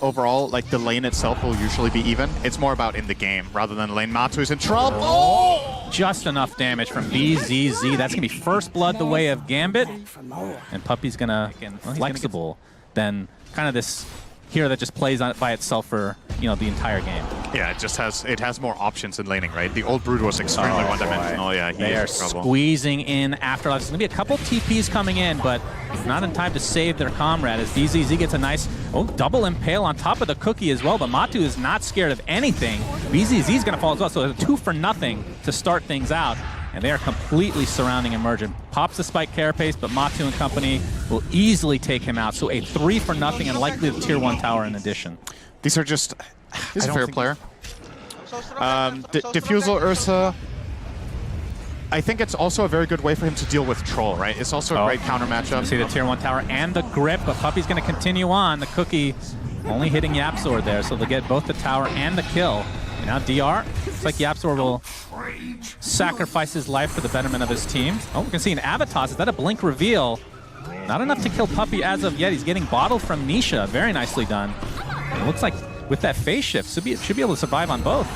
overall, like the lane itself will usually be even. It's more about in the game rather than lane Matu's in trouble. Oh! Just enough damage from BZZ. That's going to be first blood the way of Gambit. And Puppy's going to, flexible, then kind of this hero that just plays on it by itself for, you know, the entire game. Yeah, it has more options in laning, right? The old Brood was extremely one-dimensional. Yeah, they are squeezing in Afterlife. There's going to be a couple TPs coming in, but not in time to save their comrade as BZZ gets a nice double impale on top of the cookie as well. But Matu is not scared of anything. BZZ is going to fall as well, so it's a 2-for-0 to start things out. And they are completely surrounding Emergent. Pops the spike carapace, but Matu and company will easily take him out. So a 3-for-0 and likely the tier 1 tower in addition. These are just... He's a fair player. Diffusal Ursa... I think it's also a very good way for him to deal with Troll, right? It's also a great counter matchup. See the tier 1 tower and the grip, but Puppy's going to continue on. The cookie only hitting YapzOr there, so they'll get both the tower and the kill. And now DR, looks like YapzOr will sacrifice his life for the betterment of his team. Oh, we can see an Avatos. Is that a blink reveal? Not enough to kill Puppy as of yet. He's getting bottled from Nisha. Very nicely done. And it looks like with that phase shift, should be able to survive on both.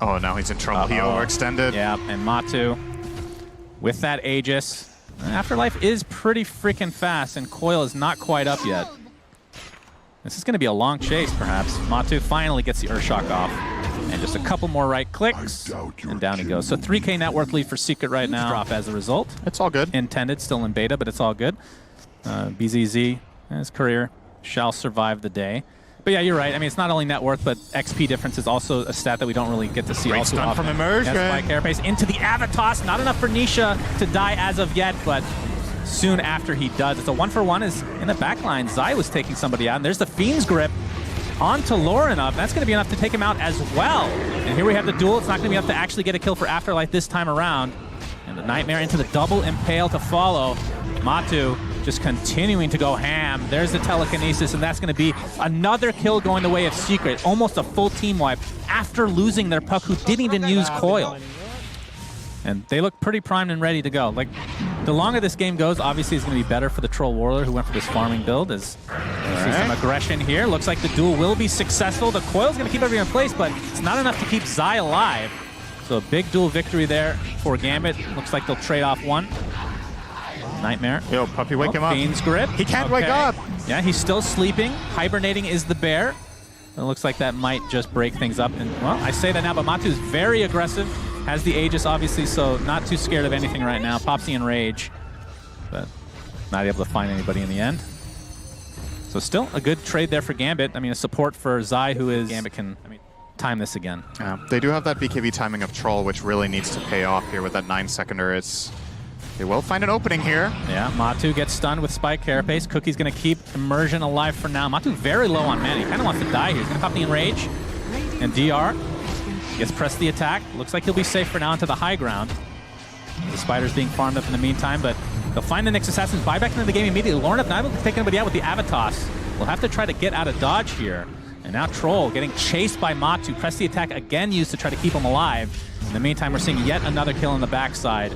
Oh, now he's in trouble. He overextended. Yeah, and Matu with that Aegis. Afterlife is pretty freaking fast, and Coil is not quite up yet. This is going to be a long chase, perhaps. Matu finally gets the Urshock off. And just a couple more right clicks, and down he goes. So 3K net worth lead for Secret right now. Drop as a result. It's all good. Intended, still in beta, but it's all good. BZZ, his career shall survive the day. But yeah, you're right. I mean, it's not only net worth, but XP difference is also a stat that we don't really get to see. Great also stun from Emergent. By Carapace into the Avatos. Not enough for Nisha to die as of yet, but soon after he does. It's a 1-for-1 is in the back line. Zai was taking somebody out, and there's the Fiend's Grip onto Lorinov. That's going to be enough to take him out as well. And here we have the duel. It's not going to be enough to actually get a kill for Afterlife this time around. And the Nightmare into the double impale to follow. Matu just continuing to go ham. There's the telekinesis, and that's going to be another kill going the way of Secret. Almost a full team wipe after losing their puck, who didn't even use Coil. And they look pretty primed and ready to go. Like, the longer this game goes, obviously it's going to be better for the Troll Warlord who went for this farming build. As see some aggression here. Looks like the duel will be successful. The Coil's going to keep everyone in place, but it's not enough to keep Zai alive. So a big duel victory there for Gambit. Looks like they'll trade off one. Nightmare. Yo, Puppy, wake him up. Fiend's Grip. He can't wake up. Yeah, he's still sleeping. Hibernating is the bear. It looks like that might just break things up. And well, I say that now, but Matu's very aggressive. Has the Aegis, obviously, so not too scared of anything right now. Popsy in rage, but not able to find anybody in the end. So still a good trade there for Gambit. I mean, a support for Zai, who is... Gambit can time this again. Yeah, they do have that BKB timing of Troll, which really needs to pay off here with that 9-seconder. They will find an opening here. Yeah, Matu gets stunned with Spike Carapace. Cookie's going to keep Immersion alive for now. Matu very low on mana. He kind of wants to die here. He's going to pop the Enrage. And DR gets pressed the attack. Looks like he'll be safe for now into the high ground. The Spider's being farmed up in the meantime, but they'll find the Nyx Assassins, buy back into the game immediately. Lorinov not able to take anybody out with the Avatos. We'll have to try to get out of dodge here. And now Troll getting chased by Matu. Press the attack again used to try to keep him alive. In the meantime, we're seeing yet another kill on the backside.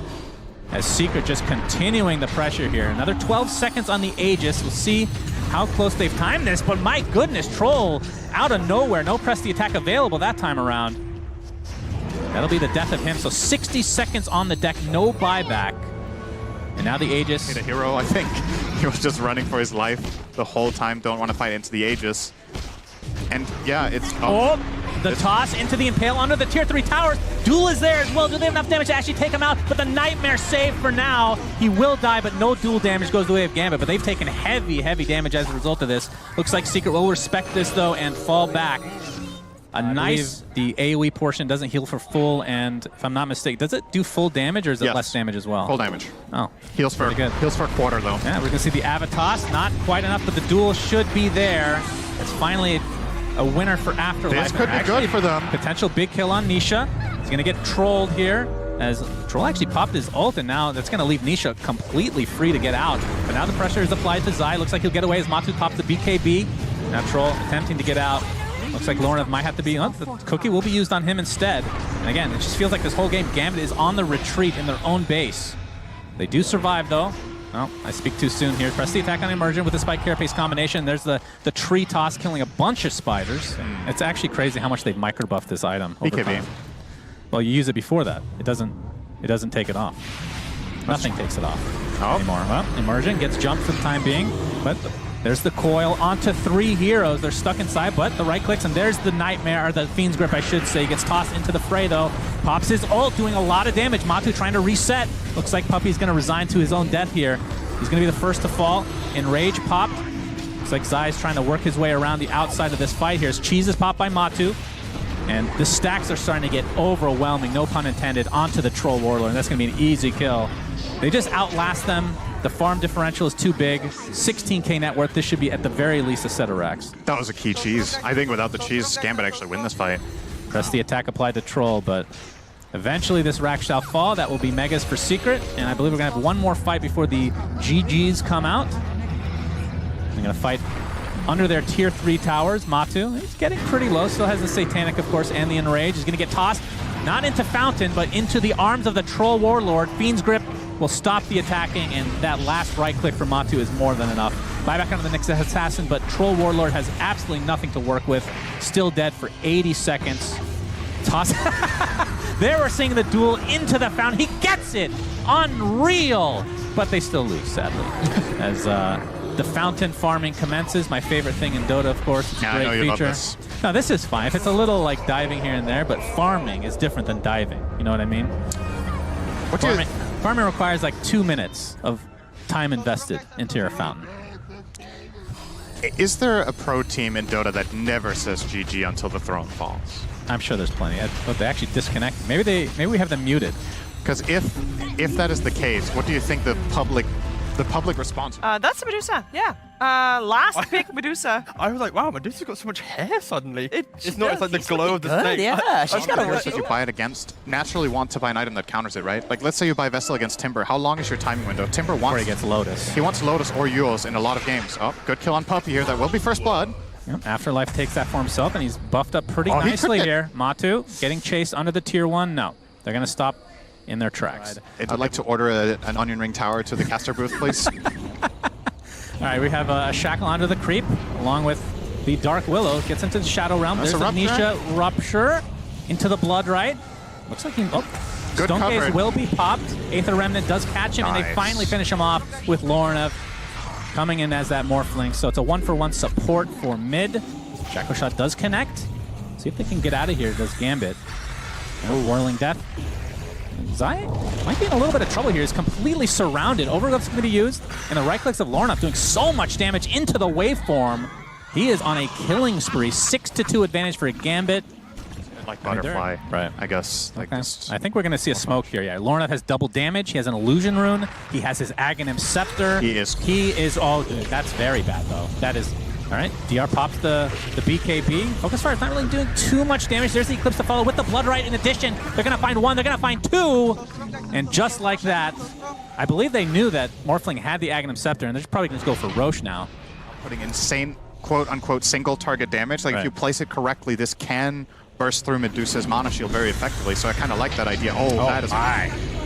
As Secret just continuing the pressure here. Another 12 seconds on the Aegis. We'll see how close they've timed this, but my goodness, Troll out of nowhere. No press the attack available that time around. That'll be the death of him. So 60 seconds on the deck, no buyback. And now the Aegis. Hit a hero, I think. He was just running for his life the whole time. Don't want to fight into the Aegis. And yeah, it's... The toss into the Impale under the tier 3 towers. Duel is there as well. Do they have enough damage to actually take him out? But the Nightmare save for now. He will die, but no duel damage goes the way of Gambit. But they've taken heavy, heavy damage as a result of this. Looks like Secret will respect this, though, and fall back. The AoE portion doesn't heal for full, and if I'm not mistaken, does it do full damage, or is it less damage as well? Full damage. Oh, heals for good. Heals for a quarter, though. Yeah, we're going to see the Avatos. Not quite enough, but the duel should be there. It's finally a winner for Afterlife. This could be good for them. Potential big kill on Nisha. He's going to get trolled here, as Troll actually popped his ult, and now that's going to leave Nisha completely free to get out. But now the pressure is applied to Zai. Looks like he'll get away as Matu pops the BKB. Now Troll attempting to get out. Looks like Lorinov might have to be... the Cookie will be used on him instead. And again, it just feels like this whole game, Gambit is on the retreat in their own base. They do survive, though. Oh, I speak too soon here. Press the attack on Immersion with the spike carapace combination. There's the tree toss killing a bunch of spiders. It's actually crazy how much they've micro buffed this item over time. Well, you use it before that. It doesn't take it off. Nothing takes it off anymore. Well, Immersion gets jumped for the time being, but there's the coil onto 3 heroes. They're stuck inside, but the right clicks, and there's the Nightmare, or the Fiend's Grip, I should say. Gets tossed into the fray, though. Pops his ult, doing a lot of damage. Matu trying to reset. Looks like Puppey's going to resign to his own death here. He's going to be the first to fall. Enrage popped. Looks like Zai's trying to work his way around the outside of this fight here. As Cheese is popped by Matu. And the stacks are starting to get overwhelming, no pun intended, onto the Troll Warlord. And that's going to be an easy kill. They just outlast them. The farm differential is too big. 16k net worth. This should be at the very least a set of racks. That was a key cheese. I think without the cheese, Gambit actually win this fight. Press the attack applied to Troll, but eventually this rack shall fall. That will be Megas for Secret. And I believe we're going to have one more fight before the GGs come out. They're going to fight under their tier 3 towers. Matu, he's getting pretty low. Still has the Satanic, of course, and the Enrage. He's going to get tossed, not into Fountain, but into the arms of the Troll Warlord. Fiend's Grip will stop the attacking, and that last right click for Matu is more than enough. Buyback onto the next assassin, but Troll Warlord has absolutely nothing to work with. Still dead for 80 seconds. Toss. There we're seeing the duel into the Fountain. He gets it! Unreal! But they still lose, sadly. As the Fountain farming commences. My favorite thing in Dota, of course. It's a great feature. Love this. No, this is fine. If it's a little like diving here and there, but farming is different than diving. You know what I mean? Farming requires like 2 minutes of time invested into your Fountain. Is there a pro team in Dota that never says GG until the throne falls? I'm sure there's plenty. But they actually disconnect. Maybe we have them muted. Because if that is the case, what do you think the public response? That's Medusa, yeah. Last pick, Medusa. I was like, wow, Medusa's got so much hair suddenly. It's does. like the glow of the snake. Yeah, she's got a Versus you buy it against, naturally want to buy an item that counters it, right? Like, let's say you buy Vessel against Timber. How long is your timing window? Timber wants... Or he gets Lotus. He wants Lotus or Euls in a lot of games. Oh, good kill on Puppey here. That will be first blood. Yep. Afterlife takes that for himself, and he's buffed up pretty nicely here. Matu getting chased under the tier 1. No, they're going to stop in their tracks. I'd like to order an onion ring tower to the caster booth, please. All right, we have a Shackle onto the creep, along with the Dark Willow. Gets into the Shadow Realm. That's There's a Nisha Rupture into the Blood Right. Looks like he... Oh, Good Stone Gaze coverage. will be popped. Aether Remnant does catch him, and they finally finish him off with Lorna coming in as that Morphling. So it's a 1-for-1 support for mid. Shackle Shot does connect. See if they can get out of here. Does Gambit. Oh, Whirling Death. Zai might be in a little bit of trouble here. He's completely surrounded. Overlook's going to be used, and the right clicks of Lorna doing so much damage into the waveform. He is on a killing spree. 6-2 advantage for a Gambit. Like Butterfly, right? I guess. Like Okay. this. I think we're going to see a smoke here. Yeah, Lorna has double damage. He has an Illusion Rune. He has his Aghanim Scepter. He is all good. That's very bad, though. That is... All right, DR pops the BKB. Focus Fire's not really doing too much damage. There's the Eclipse to follow with the Blood Right in addition. They're going to find 1. They're going to find 2. And just like that, I believe they knew that Morphling had the Aghanim Scepter, and they're probably going to go for Roche now. Putting insane, quote-unquote, single target damage. Like, if you place it correctly, this can burst through Medusa's Mana Shield very effectively, so I kind of like that idea. Oh, that is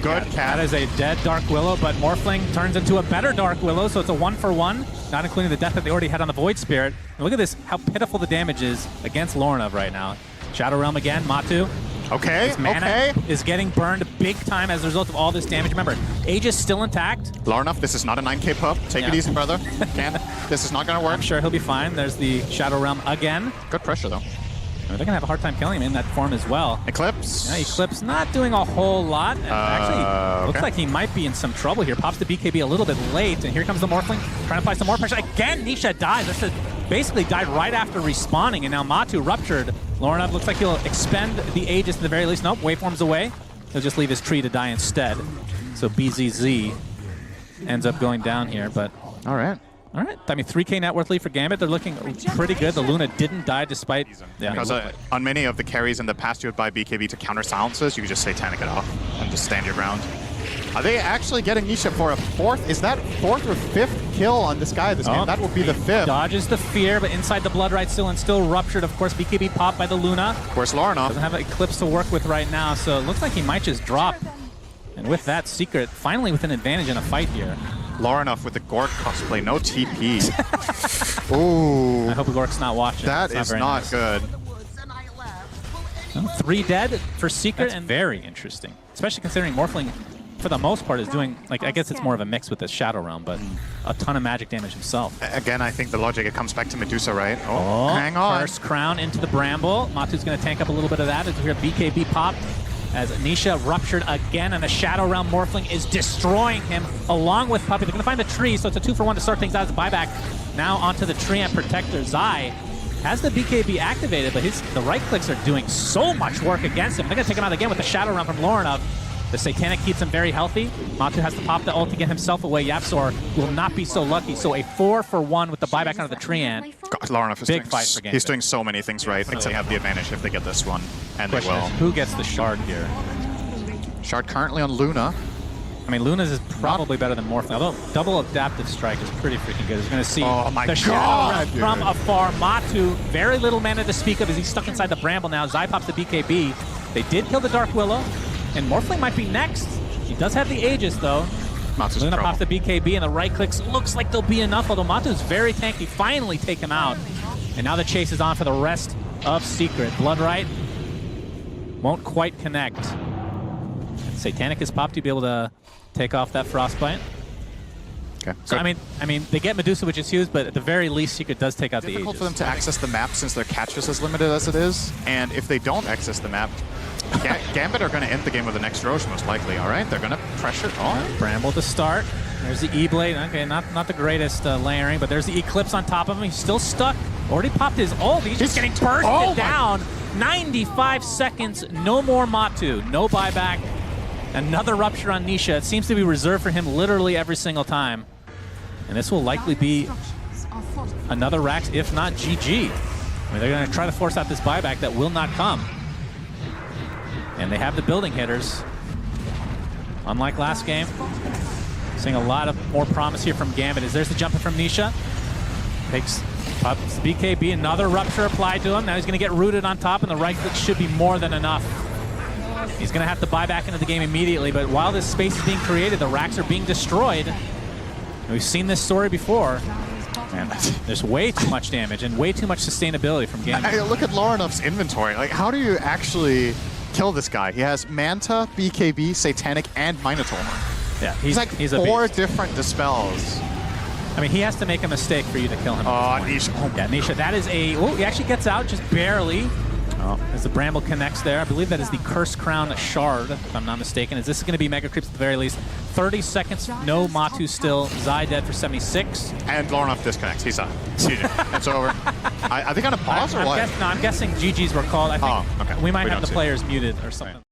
good cat. That is a dead Dark Willow, but Morphling turns into a better Dark Willow, so it's a 1-for-1, not including the death that they already had on the Void Spirit. And look at this, how pitiful the damage is against Lorna right now. Shadow Realm again, Matu. Okay, His mana is getting burned big time as a result of all this damage. Remember, Aegis still intact. Lorna, this is not a 9k pup. Take it easy, brother. This is not going to work. I'm sure he'll be fine. There's the Shadow Realm again. Good pressure, though. They're going to have a hard time killing him in that form as well. Eclipse. Yeah, Eclipse not doing a whole lot. And actually, looks like he might be in some trouble here. Pops the BKB a little bit late, and here comes the Morphling, trying to apply some more pressure. Again, Nisha dies. This basically died right after respawning, and now Matu ruptured. Lorna looks like he'll expend the Aegis at the very least. Nope, waveform's away. He'll just leave his tree to die instead. So BZZ ends up going down here, but... All right. All right. I mean, 3k net worth lead for Gambit. They're looking pretty good. The Luna didn't die despite... Yeah, because on many of the carries in the past, you would buy BKB to counter silences. You could just Satanic it off and just stand your ground. Are they actually getting Nisha for a 4th? Is that 4th or 5th kill on this guy this game? That would be the 5th. Dodges the fear, but inside the Blood Right still, and still ruptured. Of course, BKB popped by the Luna. Of course, Lorna doesn't have an Eclipse to work with right now, so it looks like he might just drop. And with that, Secret finally with an advantage in a fight here. Lorinov with the Gork cosplay, no TP. Ooh. I hope Gork's not watching. That is not nice. good. 3 dead for Secret, and very interesting. Especially considering Morphling, for the most part, is doing, like, I guess it's more of a mix with the Shadow Realm, but a ton of magic damage himself. Again, I think the logic, it comes back to Medusa, right? Oh, hang on. First crown into the Bramble. Matu's going to tank up a little bit of that as we hear BKB pop. As Nisha ruptured again, and the Shadow Realm Morphling is destroying him along with Puppey. They're going to find the tree, so it's a 2-for-1 to start things out as a buyback. Now onto the tree and Protector. Zai has the BKB activated, but the right clicks are doing so much work against him. They're going to take him out again with the Shadow Realm from Lorinov. The Satanic keeps him very healthy. Matu has to pop the ult to get himself away. Yapzor will not be so lucky. So a 4-for-1 with the buyback onto the tree and Lorinov is big fight for Gambit. He's doing so many things right. I think they have the advantage if they get this one, and they will. Who gets the shard here? Shard currently on Luna. I mean, Luna's is probably better than Morphling, although double adaptive strike is pretty freaking good. He's going to see the Shadow Realm from afar. Matu, very little mana to speak of as he's stuck inside the Bramble now. Zai pops the BKB. They did kill the Dark Willow, and Morphling might be next. He does have the Aegis, though. Matu's Luna pops the BKB, and the right clicks looks like they'll be enough, although Matu's very tanky. Finally take him out. And now the chase is on for the rest of Secret. Bloodright won't quite connect. Satanic is popped to be able to take off that Frostbite. Okay. So I mean, they get Medusa, which is huge, but at the very least, Secret does take out the Aegis. Difficult for them to access the map since their catch is as limited as it is, and if they don't access the map, Gambit are going to end the game with the next Roche, most likely. All right, they're going to pressure. Oh, Bramble to start. There's the E-Blade. Okay, not the greatest layering, but there's the Eclipse on top of him. He's still stuck. Already popped his ult. He's just getting bursted down. 95 seconds. No more Matu. No buyback. Another rupture on Nisha. It seems to be reserved for him literally every single time. And this will likely be another Rax, if not GG. I mean, they're going to try to force out this buyback that will not come. And they have the building hitters. Unlike last game, seeing a lot of more promise here from Gambit. As there's the jumper from Nisha. Takes BKB, another rupture applied to him. Now he's going to get rooted on top, and the right click should be more than enough. He's going to have to buy back into the game immediately, but while this space is being created, the racks are being destroyed. And we've seen this story before. Man, there's way too much damage and way too much sustainability from Gambit. Look at Lorinov's inventory. Like, how do you actually kill this guy? He has Manta, BKB, Satanic, and Minotaur. Yeah, he's like he's four different dispels. I mean, he has to make a mistake for you to kill him. Nisha. Oh, yeah, Nisha. That is a... Oh, he actually gets out just barely. As the Bramble connects there. I believe that is the Curse Crown Shard, if I'm not mistaken. As this is going to be Mega Creeps at the very least. 30 seconds, no Matu still. Zai dead for 76. And Lorinov disconnects. He's out. It's over. Are they going to pause or what? I'm guessing GGs were called. I think we might have the players muted or something. Right.